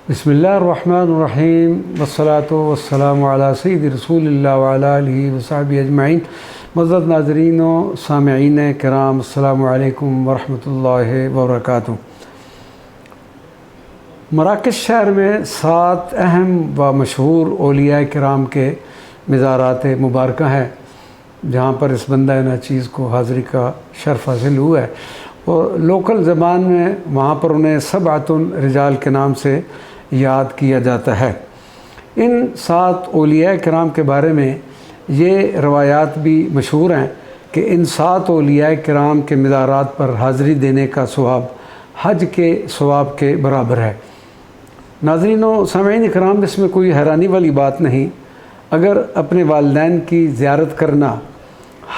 بسم اللہ الرحمن الرحیم والصلاة والسلام علی سید رسول اللہ وعلی آلہ وصحبہ اجمعین۔ معزز ناظرین و سامعین کرام، السلام علیکم ورحمۃ اللہ وبرکاتہ۔ مراکش شہر میں 7 اہم و مشہور اولیاء کرام کے مزارات مبارکہ ہیں، جہاں پر اس بندہ ناچیز کو حاضری کا شرف حاصل ہوا ہے، اور لوکل زبان میں وہاں پر انہیں 7 رجال کے نام سے یاد کیا جاتا ہے۔ ان 7 اولیاء کرام کے بارے میں یہ روایات بھی مشہور ہیں کہ ان 7 اولیاء کرام کے مزارات پر حاضری دینے کا ثواب حج کے ثواب کے برابر ہے۔ ناظرین و سامعین کرام، اس میں کوئی حیرانی والی بات نہیں۔ اگر اپنے والدین کی زیارت کرنا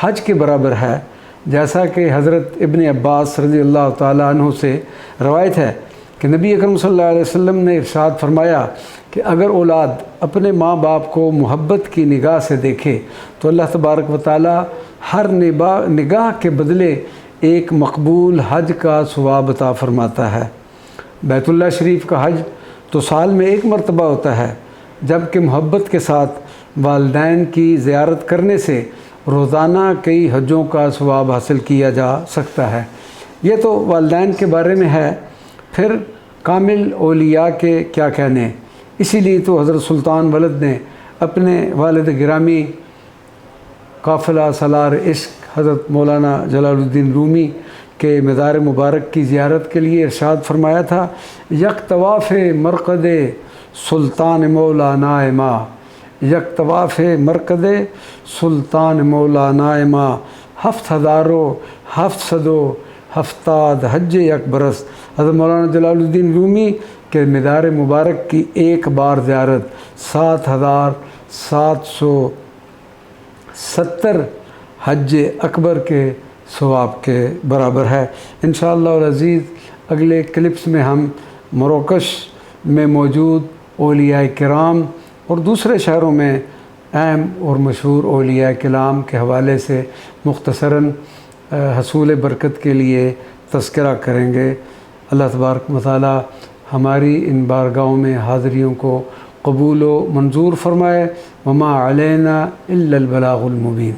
حج کے برابر ہے، جیسا کہ حضرت ابن عباس رضی اللہ تعالیٰ عنہ سے روایت ہے کہ نبی اکرم صلی اللہ علیہ وسلم نے ارشاد فرمایا کہ اگر اولاد اپنے ماں باپ کو محبت کی نگاہ سے دیکھے تو اللہ تبارک و تعالی ہر نگاہ کے بدلے ایک مقبول حج کا ثواب عطا فرماتا ہے۔ بیت اللہ شریف کا حج تو سال میں 1 مرتبہ ہوتا ہے، جبکہ محبت کے ساتھ والدین کی زیارت کرنے سے روزانہ کئی حجوں کا ثواب حاصل کیا جا سکتا ہے۔ یہ تو والدین کے بارے میں ہے، پھر کامل اولیاء کے کیا کہنے۔ اسی لیے تو حضرت سلطان ولد نے اپنے والد گرامی قافلہ سالار عشق حضرت مولانا جلال الدین رومی کے مزار مبارک کی زیارت کے لیے ارشاد فرمایا تھا، یک طواف مرقد سلطان مولانا ما، یک طواف مرقد سلطان مولانا ما، 7,770 حج یک برس۔ حضرت مولانا جلال الدین رومی کے مزار مبارک کی ایک بار زیارت 7,770 حج اکبر کے ثواب کے برابر ہے۔ انشاءاللہ العزیز اگلے کلپس میں ہم مراکش میں موجود اولیاء کرام اور دوسرے شہروں میں اہم اور مشہور اولیاء کرام کے حوالے سے مختصراً حصول برکت کے لیے تذکرہ کریں گے۔ اللہ تبارک و تعالی ہماری ان بارگاہوں میں حاضریوں کو قبول و منظور فرمائے۔ وما علینا الا البلاغ المبین۔